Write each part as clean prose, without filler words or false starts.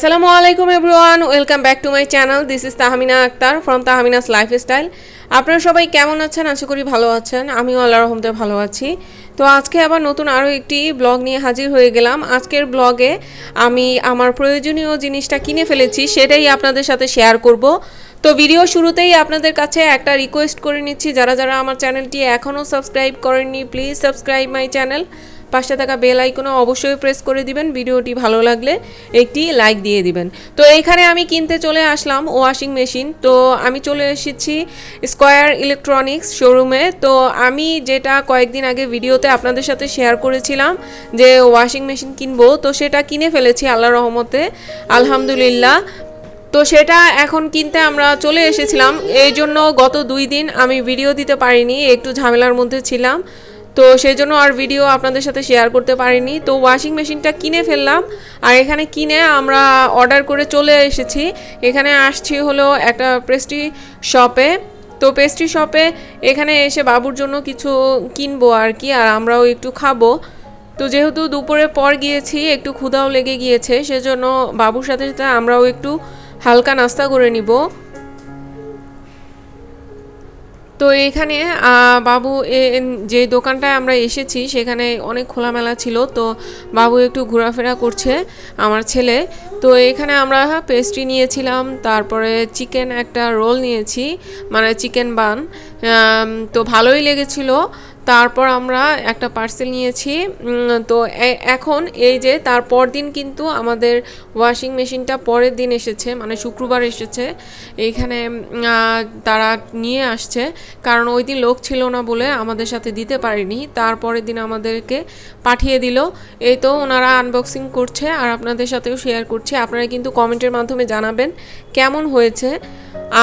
আসসালামু আলাইকুম everyone, welcome back to my channel. This is Tahmina Akter from Tahmina's lifestyle. আপনারা সবাই কেমন আছেন? আশা করি ভালো আছেন। আমিও আল্লাহর রহমতে ভালো আছি। তো আজকে আবার নতুন আরও একটি ব্লগ নিয়ে হাজির হয়ে গেলাম। আজকের ব্লগে আমি আমার প্রয়োজনীয় জিনিসটা কিনে ফেলেছি, সেটাই আপনাদের সাথে শেয়ার করব। তো ভিডিও শুরুতেই আপনাদের কাছে একটা রিকোয়েস্ট করে নিচ্ছি, যারা যারা আমার চ্যানেলটি এখনও সাবস্ক্রাইব করেননি, প্লিজ সাবস্ক্রাইব মাই চ্যানেল। পাশে থাকা বেল আইকনও অবশ্যই প্রেস করে দিবেন। ভিডিওটি ভালো লাগলে একটি লাইক দিয়ে দিবেন। তো এইখানে আমি কিনতে চলে আসলাম ওয়াশিং মেশিন। তো আমি চলে এসেছি স্কয়ার ইলেকট্রনিক্স শোরুমে। তো আমি যেটা কয়েকদিন আগে ভিডিওতে আপনাদের সাথে শেয়ার করেছিলাম যে ওয়াশিং মেশিন কিনবো, তো সেটা কিনে ফেলেছি আল্লাহর রহমতে, আলহামদুলিল্লাহ। তো সেটা এখন কিনতে আমরা চলে এসেছিলাম। এই জন্য গত 2 দিন আমি ভিডিও দিতে পারিনি, একটু ঝামেলার মধ্যে ছিলাম। তো সেই জন্য আর ভিডিও আপনাদের সাথে শেয়ার করতে পারিনি। তো ওয়াশিং মেশিনটা কিনে ফেললাম, আর এখানে কিনে আমরা অর্ডার করে চলে এসেছি। এখানে আসছি হলো একটা পেস্ট্রি শপে। তো পেস্ট্রি শপে এখানে এসে বাবুর জন্য কিছু কিনবো আর কি, আর আমরাও একটু খাবো। তো যেহেতু দুপুরের পর গিয়েছি, একটু ক্ষুধাও লেগে গিয়েছে, সেজন্য বাবুর সাথে সাথে আমরাও একটু হালকা নাস্তা করে নিব। তো এখানে বাবু যে দোকানটায় আমরা এসেছি সেখানে অনেক খোলামেলা ছিল, তো বাবু একটু ঘোরাফেরা করছে আমার ছেলে। তো এখানে আমরা পেস্ট্রি নিয়েছিলাম, তারপরে চিকেন একটা রোল নিয়েছি, মানে চিকেন বান। তো ভালোই লেগেছিল। তারপর আমরা একটা পার্সেল নিয়েছি। তো এখন এই যে তারপর দিন কিন্তু আমাদের ওয়াশিং মেশিনটা পরের দিন এসেছে, মানে শুক্রবার এসেছে। এইখানে তারা নিয়ে আসছে, কারণ ওই দিন লোক ছিল না বলে আমাদের সাথে দিতে পারেনি। তারপরের দিন আমাদেরকে পাঠিয়ে দিল। এই তো ওনারা আনবক্সিং করছে আর আপনাদের সাথেও শেয়ার করছে। আপনারা কিন্তু কমেন্টের মাধ্যমে জানাবেন কেমন হয়েছে।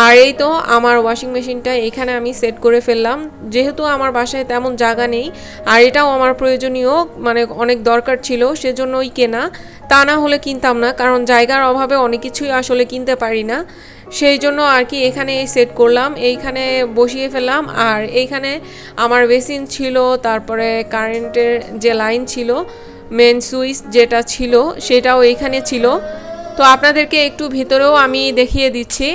আর এই তো আমার ওয়াশিং মেশিনটা এখানে আমি সেট করে ফেললাম, যেহেতু আমার বাসায় তেমন জায়গা নেই, আর এটাও আমার প্রয়োজনীয়, মানে অনেক দরকার ছিল, সেজন্যই কেনা। তা না হলে কিনতাম না, কারণ জায়গার অভাবে অনেক কিছুই আসলে কিনতে পারি না। সেই জন্য আর কি এখানে সেট করলাম, এইখানে বসিয়ে ফেললাম। আর এইখানে আমার বেসিন ছিল, তারপরে কারেন্টের যে লাইন ছিল, মেন সুইচ যেটা ছিল সেটাও এইখানে ছিল। তো আপনাদেরকে একটু ভিতরেও আমি দেখিয়ে দিচ্ছি।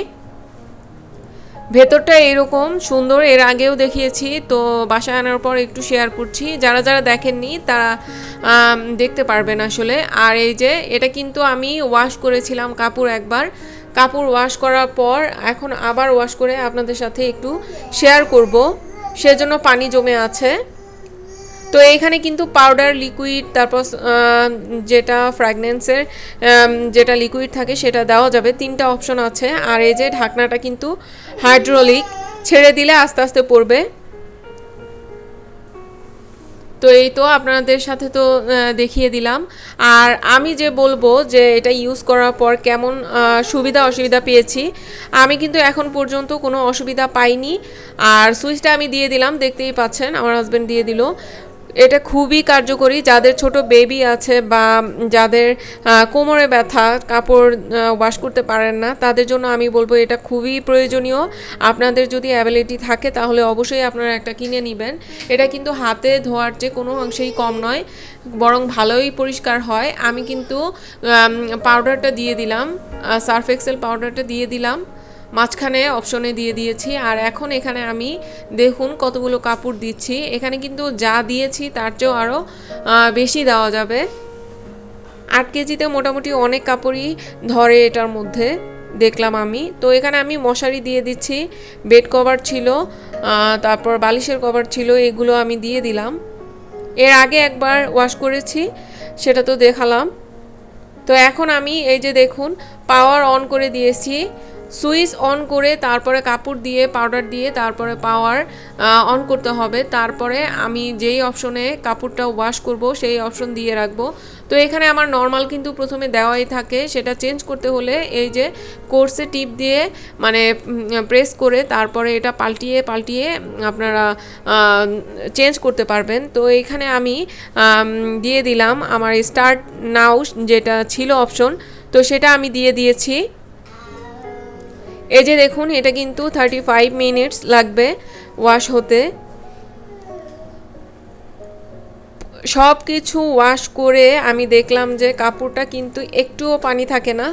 ভেতরটা এরকম সুন্দর, এর আগেও দেখিয়েছি, তো বাসায় আনার পর একটু শেয়ার করছি। যারা যারা দেখেননি তারা দেখতে পারবেন আসলে। আর এই যে এটা কিন্তু আমি ওয়াশ করেছিলাম কাপড় একবার, কাপড় ওয়াশ করার পর এখন আবার ওয়াশ করে আপনাদের সাথে একটু শেয়ার করব, সেজন্য পানি জমে আছে। তো এইখানে কিন্তু পাউডার, লিকুইড, তারপর যেটা ফ্র্যাগনেন্সের যেটা লিকুইড থাকে সেটা দেওয়া যাবে, 3টা অপশন আছে। আর এই যে ঢাকনাটা কিন্তু হাইড্রোলিক, ছেড়ে দিলে আস্তে আস্তে পড়বে। তো এই তো আপনাদের সাথে তো দেখিয়ে দিলাম। আর আমি যে বলবো যে এটা ইউজ করার পর কেমন সুবিধা অসুবিধা পেয়েছি, আমি কিন্তু এখন পর্যন্ত কোনো অসুবিধা পাইনি। আর সুইচটা আমি দিয়ে দিলাম, দেখতেই পাচ্ছেন আমার হাজব্যান্ড দিয়ে দিল। এটা খুবই কার্যকরী যাদের ছোট বেবি আছে বা যাদের কোমরে ব্যথা, কাপড় ওয়াশ করতে পারেন না, তাদের জন্য আমি বলবো এটা খুবই প্রয়োজনীয়। আপনাদের যদি অ্যাবিলিটি থাকে তাহলে অবশ্যই আপনারা একটা কিনে নেবেন। এটা কিন্তু হাতে ধোয়ার চেয়ে কোনো অংশেই কম নয়, বরং ভালোই পরিষ্কার হয়। আমি কিন্তু পাউডারটা দিয়ে দিলাম, সার্ফ এক্সেল পাউডারটা দিয়ে দিলাম, মাঝখানে অপশনে দিয়ে দিয়েছি। আর এখন এখানে আমি দেখুন কতগুলো কাপড় দিচ্ছি। এখানে কিন্তু যা দিয়েছি তার চেয়েও আরও বেশি দেওয়া যাবে। 8 কেজিতে মোটামুটি অনেক কাপড়ই ধরে এটার মধ্যে, দেখলাম আমি। তো এখানে আমি মশারি দিয়ে দিচ্ছি, বেড কভার ছিল, তারপর বালিশের কভার ছিল, এগুলো আমি দিয়ে দিলাম। এর আগে একবার ওয়াশ করেছি, সেটা তো দেখালাম। তো এখন আমি এই যে দেখুন পাওয়ার অন করে দিয়েছি, সুইচ অন করে তারপরে কাপড় দিয়ে পাউডার দিয়ে তারপরে পাওয়ার অন করতে হবে। তারপরে আমি যেই অপশনে কাপড়টা ওয়াশ করব সেই অপশন দিয়ে রাখবো। তো এখানে আমার নর্মাল কিন্তু প্রথমে দেওয়াই থাকে, সেটা চেঞ্জ করতে হলে এই যে কোর্সে টিপ দিয়ে মানে প্রেস করে তারপরে এটা পাল্টিয়ে পাল্টিয়ে আপনারা চেঞ্জ করতে পারবেন। তো এখানে আমি দিয়ে দিলাম আমার স্টার্ট নাও যেটা ছিল অপশন, তো সেটা আমি দিয়ে দিয়েছি। এই যে দেখুন এটা কিন্তু 35 মিনিটস লাগবে ওয়াশ হতে। সব কিছু ওয়াশ করে আমি দেখলাম যে কাপড়টা কিন্তু একটুও পানি থাকে না,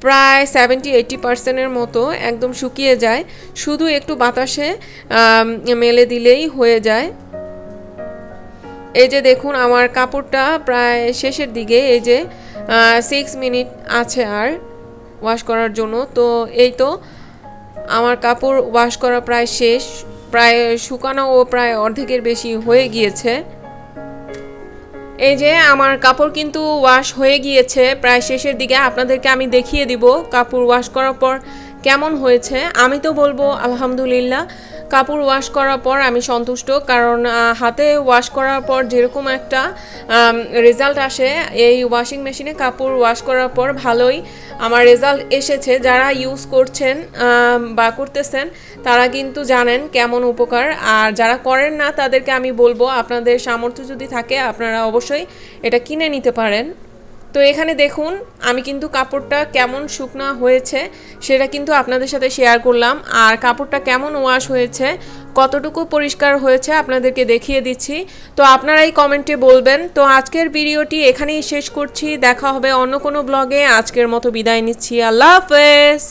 প্রায় 70-80% মতো একদম শুকিয়ে যায়, শুধু একটু বাতাসে মেলে দিলেই হয়ে যায়। এই যে দেখুন আমার কাপড়টা প্রায় শেষের দিকে, এই যে 6 মিনিট আছে আর ওয়াশ করার জন্য। তো এই তো আমার কাপড় ওয়াশ করা প্রায় শেষ, প্রায় শুকানো ও প্রায় অর্ধেকের বেশি হয়ে গিয়েছে। এই যে আমার কাপড় কিন্তু ওয়াশ হয়ে গিয়েছে প্রায় শেষের দিকে, আপনাদেরকে আমি দেখিয়ে দিব কাপড় ওয়াশ করার পর কেমন হয়েছে। আমি তো বলবো আলহামদুলিল্লাহ, কাপড় ওয়াশ করার পর আমি সন্তুষ্ট, কারণ হাতে ওয়াশ করার পর যেরকম একটা রেজাল্ট আসে, এই ওয়াশিং মেশিনে কাপড় ওয়াশ করার পর ভালোই আমার রেজাল্ট এসেছে। যারা ইউজ করছেন বা করতেছেন তারা কিন্তু জানেন কেমন উপকার, আর যারা করেন না তাদেরকে আমি বলবো আপনাদের সামর্থ্য যদি থাকে আপনারা অবশ্যই এটা কিনে নিতে পারেন। তো এখানে দেখুন আমি কিন্তু কাপড়টা কেমন শুকনা হয়েছে সেটা কিন্তু আপনাদের সাথে শেয়ার করলাম, আর কাপড়টা কেমন ওয়াশ হয়েছে, কতটুকু পরিষ্কার হয়েছে আপনাদেরকে দেখিয়ে দিচ্ছি। তো আপনারাই কমেন্টে বলবেন। তো আজকের ভিডিওটি এখানেই শেষ করছি, দেখা হবে অন্য কোনো ব্লগে। আজকের মতো বিদায় নিচ্ছি, আল্লাহ হাফেজ।